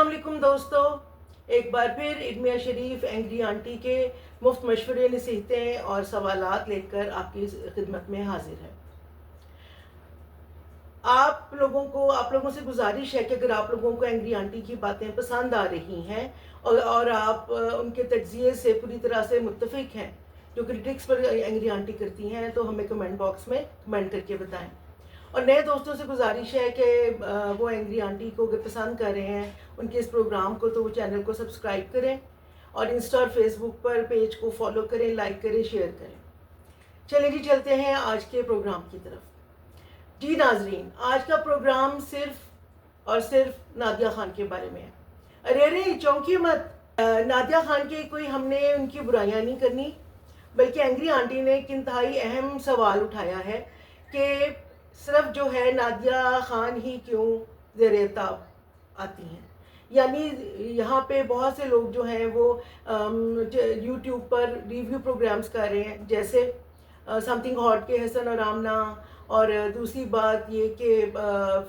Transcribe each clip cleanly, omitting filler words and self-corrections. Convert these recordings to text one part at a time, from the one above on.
अस्सलाम वालेकुम दोस्तों, एक बार फिर इडमिया शरीफ एंग्री आंटी के मुफ्त मशवरे, नसीहतें और सवालात लेकर आपकी खिदमत में हाजिर है। आप लोगों से गुजारिश है कि अगर आप लोगों को एंग्री आंटी की बातें पसंद आ रही हैं और आप उनके तज्ज़िये से पूरी तरह से मुत्तफिक हैं, जो क्रिटिक्स पर एंग्री आंटी करती हैं, तो हमें कमेंट बॉक्स में कमेंट करके बताएं। और नए दोस्तों से गुजारिश है कि वो एंग्री आंटी को अगर पसंद कर रहे हैं उनके इस प्रोग्राम को, तो वो चैनल को सब्सक्राइब करें और इंस्टा और फेसबुक पर पेज को फॉलो करें, लाइक करें, शेयर करें। चलिए जी, चलते हैं आज के प्रोग्राम की तरफ। जी नाजरीन, आज का प्रोग्राम सिर्फ और सिर्फ नादिया खान के बारे में है। अरे चौंकी मत, नादिया खान के कोई हमने उनकी बुराइयां नहीं करनी, बल्कि एंग्री आंटी ने एक इंतहाई अहम सवाल उठाया है कि सिर्फ जो है नादिया खान ही क्यों ज़ेर-ए-ताब आती हैं। यानी यहाँ पे बहुत से लोग जो हैं वो यूट्यूब पर रिव्यू प्रोग्राम्स कर रहे हैं, जैसे समथिंग हॉट के हसन और आमना, और दूसरी बात ये कि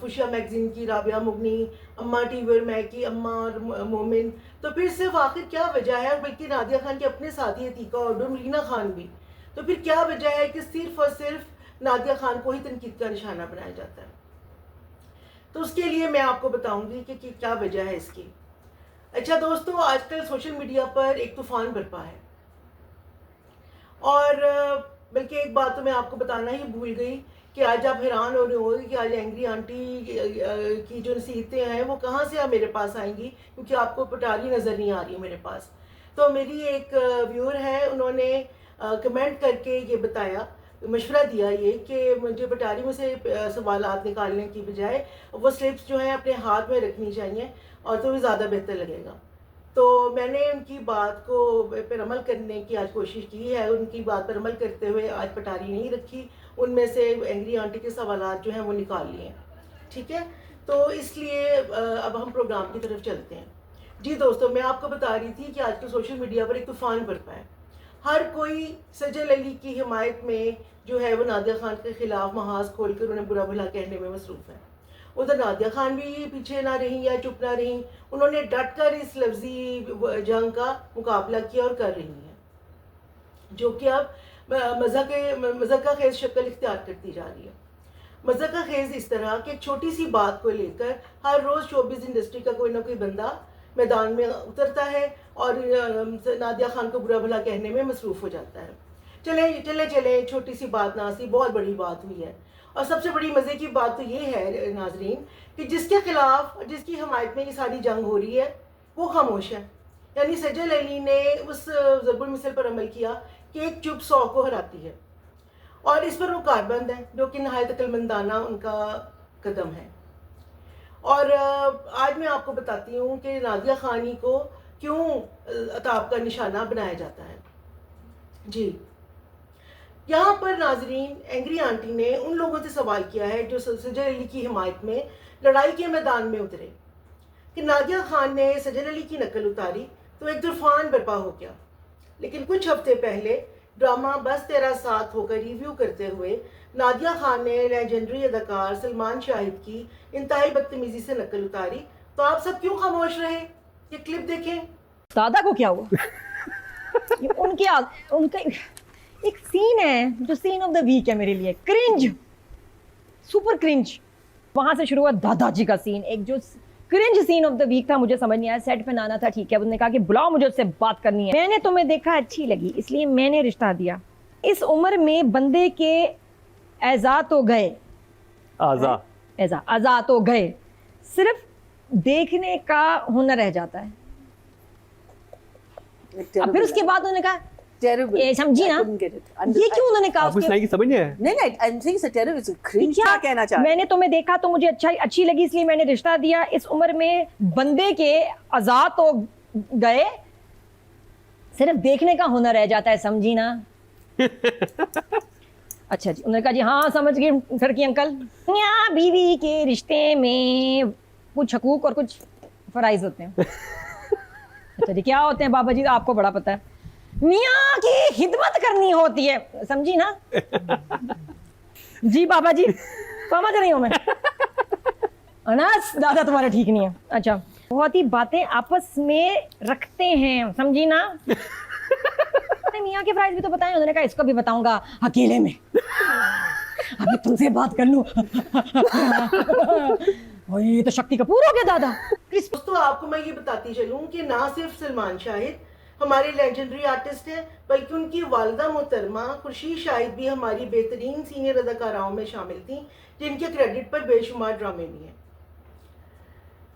फुशिया मैगज़ीन की राबिया मुगनी, अम्मा टीवी मैं की अम्मा और मोमिन। तो फिर सिर्फ आखिर क्या वजह है, बल्कि नादिया खान के अपने साथी अतीका और डुमरीना खान भी, तो फिर क्या वजह है कि सिर्फ और सिर्फ नादिया खान को ही तनकीद का निशाना बनाया जाता है? तो उसके लिए मैं आपको बताऊंगी कि क्या वजह है इसकी। अच्छा दोस्तों, आजकल सोशल मीडिया पर एक तूफान बरपा है, और बल्कि एक बात तो मैं आपको बताना ही भूल गई कि आज आप हैरान हो रहे होंगे कि आज एंग्री आंटी की जो नसीहतें हैं वो कहाँ से मेरे पास आएंगी, क्योंकि आपको पटारी नज़र नहीं आ रही मेरे पास। तो मेरी एक व्यूअर है, उन्होंने कमेंट करके ये बताया, मशवरा दिया ये कि मुझे पटारी में से सवालात निकालने की बजाय वो स्लिप्स जो हैं अपने हाथ में रखनी चाहिए, और तो भी ज़्यादा बेहतर लगेगा। तो मैंने उनकी बात को पर अमल करने की आज कोशिश की है। उनकी बात पर अमल करते हुए आज पटारी नहीं रखी, उनमें से एंग्री आंटी के सवालात जो हैं वो निकाल लिए हैं। ठीक है, तो इसलिए अब हम प्रोग्राम की तरफ चलते हैं। जी दोस्तों, मैं आपको बता रही थी कि आजकल सोशल मीडिया पर एक तूफ़ान बरपा है। हर कोई सजल अली की हिमायत में जो है वो नादिया खान के खिलाफ महाज खोलकर उन्हें बुरा भला कहने में मसरूफ़ है। उधर नादिया खान भी पीछे ना रही या चुप ना रही, उन्होंने डट कर इस लफ्जी जंग का मुकाबला किया और कर रही हैं, जो कि अब मज़ा का खेज शक्ल इख्तियार करती जा रही है। मज़ा का खेज इस तरह कि एक छोटी सी बात को लेकर हर रोज़ शोबिज़ इंडस्ट्री का कोई ना कोई बंदा मैदान में उतरता है और नादिया खान को बुरा भला कहने में मसरूफ़ हो जाता है। चले छोटी सी बात ना सी बहुत बड़ी बात हुई है। और सबसे बड़ी मज़े की बात तो ये है नाजरीन कि जिसके खिलाफ और जिसकी हिमायत में ये सारी जंग हो रही है वो खामोश है। यानी सजल अली ने उस ज़बुल मिसल पर अमल किया कि एक चुप 100 को हराती है, और इस पर वो कारबंद है, जो कि नहायत अक्लमंदाना उनका कदम है। और आज मैं आपको बताती हूँ कि नादिया खानी को क्यों अताब का निशाना बनाया जाता है। जी, यहाँ पर नाजरीन एंग्री आंटी ने उन लोगों से सवाल किया है जो सजल अली की हिमायत में लड़ाई के मैदान में उतरे कि नादिया खान ने सजल अली की नकल उतारी तो एक तूफान बर्पा हो गया। लेकिन कुछ हफ्ते पहले ड्रामा बस तेरा साथ होकर रिव्यू करते हुए नादिया खान ने लेजेंडरी अदाकार सलमान शाहिद की इंतहाई बदतमीजी से नकल उतारी, तो आप सब क्यों खामोश रहे? ये क्लिप देखें। दादा को क्या हुआ? ये उनका एक सीन है जो सीन ऑफ द वीक है मेरे लिए, क्रिंज, सुपर क्रिंज। वहां से शुरू हुआ दादाजी का सीन, एक जो cringe scene of the week था। मुझे समझ नहीं आया, सेट पे नाना था, ठीक है, उसने कहा कि बुलाओ मुझे उससे बात करनी है, मैंने तुम्हें देखा अच्छी लगी इसलिए मैंने रिश्ता दिया। इस उम्र में बंदे के एज़ा तो गए, आज़ा तो गए, सिर्फ देखने का हुनर रह जाता है। अब फिर उसके बाद उन्होंने कहा समझी ना, ये क्यों उन्होंने कहा? आपको नहीं समझ नहीं आया? नहीं, I am saying it's terrible, it's cringe. क्या कहना चाह रहे? मैंने तुम्हें देखा तो मुझे अच्छी लगी इसलिए मैंने रिश्ता दिया। इस उम्र में बंदे के आज़ाद तो गए, सिर्फ देखने का हुनर रह जाता है, समझी ना? अच्छा जी, उन्होंने कहा जी हाँ समझ गए घर की अंकल। यहाँ बीवी के रिश्ते में कुछ हकूक और कुछ फराइज होते हैं। अच्छा जी, क्या होते हैं बाबा जी? आपको बड़ा पता है। मियाँ की खिदमत करनी होती है, समझी ना? जी बाबा जी समझ रही हूँ मैं। अनास दादा तुम्हारा ठीक नहीं है। अच्छा, बहुत ही बातें आपस में रखते हैं, समझी ना? मियाँ के फ्राइज भी तो बताएं, उन्होंने कहा इसका भी बताऊंगा अकेले में। अभी तुमसे बात कर लूं। ये तो शक्ति कपूर हो गया दादा। दोस्तों आपको मैं ये बताती चलूं कि ना सिर्फ सलमान शाहिद हमारे लेजेंडरी आर्टिस्ट हैं, बल्कि उनकी वालिदा मोहतरमा खुर्शीद शाहिद भी हमारी बेहतरीन सीनियर अदाकाराओं में शामिल थी, जिनके क्रेडिट पर बेशुमार ड्रामे भी हैं।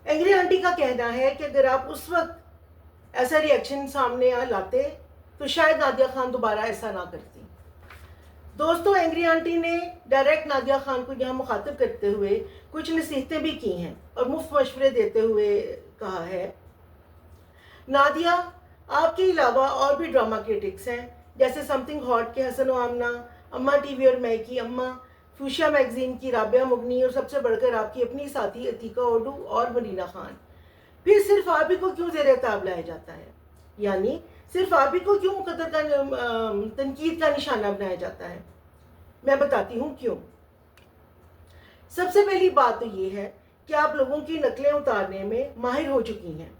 एंग्री आंटी का कहना है कि अगर आप उस वक्त ऐसा रिएक्शन सामने लाते तो शायद नादिया खान दोबारा ऐसा ना करती। दोस्तों एंग्री आंटी ने डायरेक्ट नादिया खान को यहाँ मुखातिब करते हुए कुछ नसीहतें भी की हैं और मुफ्त मशवरे देते हुए कहा है, नादिया आपके अलावा और भी ड्रामा क्रिटिक्स हैं, जैसे समथिंग हॉट के हसन और आमना, अम्मा टीवी और मैं की अम्मा, फूशिया मैगजीन की राबिया मुगनी और सबसे बढ़कर आपकी अपनी साथी अतीका ओडू और मरीना खान। फिर सिर्फ आप ही को क्यों ज़ेर ताब लाया जाता है? यानी सिर्फ आप ही को क्यों मुकद्दर का तनकीद का निशाना बनाया जाता है? मैं बताती हूँ क्यों। सबसे पहली बात तो ये है कि आप लोगों की नकलें उतारने में माहिर हो चुकी हैं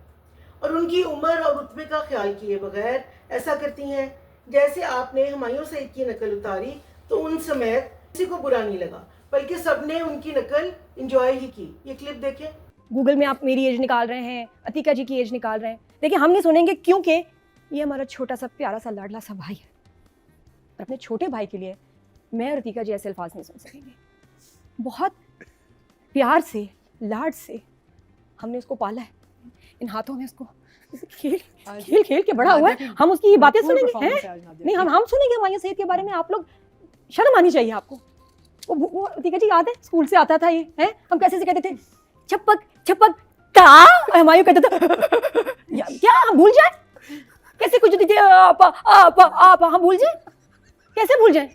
और उनकी उम्र और रुतबे का ख्याल किए बगैर ऐसा करती हैं जैसे आपने हुमायूं सईद की नकल उतारी तो उन समेत किसी को बुरा नहीं लगा, बल्कि सबने उनकी नकल इंजॉय ही की। ये क्लिप देखें। गूगल में आप मेरी एज निकाल रहे हैं, अतीका जी की एज निकाल रहे हैं, देखिए हम नहीं सुनेंगे क्योंकि ये हमारा छोटा सा प्यारा सा लाडला सा भाई है। पर अपने छोटे भाई के लिए मैं और अतीका जी ऐसे अल्फाज नहीं सुन सकेंगे। बहुत प्यार से, लाड से हमने उसको पाला है, इन हाथों में उसको खेल खेल के बड़ा हुआ है। हम उसकी बातें सुनेंगे हैं? नहीं, हम सुनेंगे हुमायूं सईद के बारे में। आप लोग शर्म आनी चाहिए आपको। वो अतीका जी याद है स्कूल से आता था ये है, हम कैसे से कहते थे छपक छपक ता, हुमायूं कहते थे क्या हम भूल जाए? कैसे कुछ आप हम भूल जाए? कैसे भूल जाए?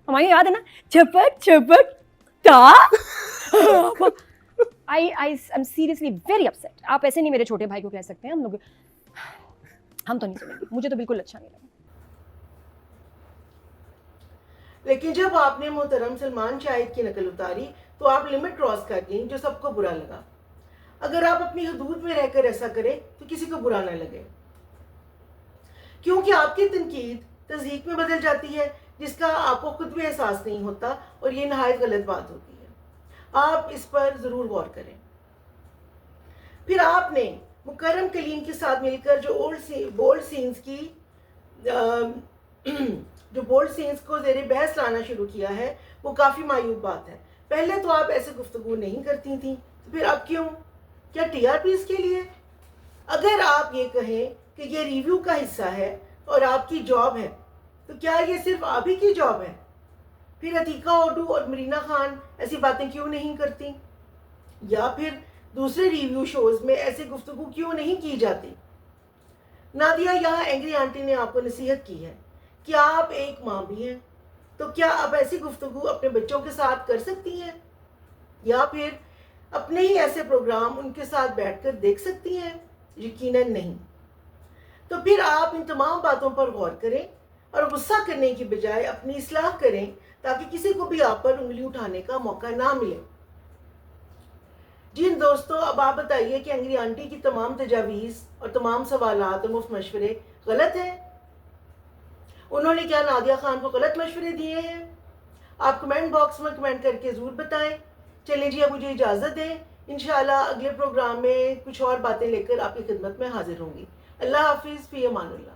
हुमायूं याद है ना, छपक छपक ता। I am seriously very upset. आप ऐसे नहीं मेरे छोटे भाई को कह सकते हैं। हम तो नहीं सुनेंगे, मुझे तो बिल्कुल अच्छा नहीं लगा। लेकिन जब आपने मोहतरम सलमान शाहिद की नकल उतारी तो आप लिमिट क्रॉस कर गई, जो सबको बुरा लगा। अगर आप अपनी हदूद में रहकर ऐसा करें तो किसी को बुरा ना लगे, क्योंकि आपकी तनकीद तज़हीक में बदल जाती है, जिसका आपको खुद भी एहसास नहीं होता, और ये नहायत गलत बात होती है। आप इस पर ज़रूर गौर करें। फिर आपने मुकर्रम कलीम के साथ मिलकर जो बोल्ड सीन्स को ज़ेरे बहस लाना शुरू किया है, वो काफ़ी मायूब बात है। पहले तो आप ऐसे गुफ्तगू नहीं करती थी, तो फिर अब क्यों? क्या टीआरपीज़ के लिए? अगर आप ये कहें कि ये रिव्यू का हिस्सा है और आपकी जॉब है, तो क्या ये सिर्फ आप ही की जॉब है? फिर अतीका ओडू और मरीना खान ऐसी बातें क्यों नहीं करती? या फिर दूसरे रिव्यू शोज़ में ऐसे गुफ्तगू क्यों नहीं की जाती? नादिया, यहाँ एंग्री आंटी ने आपको नसीहत की है कि आप एक माँ भी हैं, तो क्या आप ऐसी गुफ्तगू अपने बच्चों के साथ कर सकती हैं? या फिर अपने ही ऐसे प्रोग्राम उनके साथ बैठकर देख सकती हैं? यकीनन नहीं। तो फिर आप इन तमाम बातों पर गौर करें और गुस्सा करने की बजाय अपनी इस्लाह करें, ताकि किसी को भी आप पर उंगली उठाने का मौका ना मिले। जी दोस्तों, अब आप बताइए कि एंग्री आंटी की तमाम तजावीज़ और तमाम सवालात और मुफ्त मशवरे गलत हैं? उन्होंने क्या नादिया खान को गलत मशवरे दिए हैं? आप कमेंट बॉक्स में कमेंट करके ज़रूर बताएं। चलिए जी, अब मुझे इजाज़त दें। इंशाअल्लाह अगले प्रोग्राम में कुछ और बातें लेकर आपकी खिदमत में हाजिर होंगी। अल्लाह हाफिज़, फ़ी अमानुल्लाह।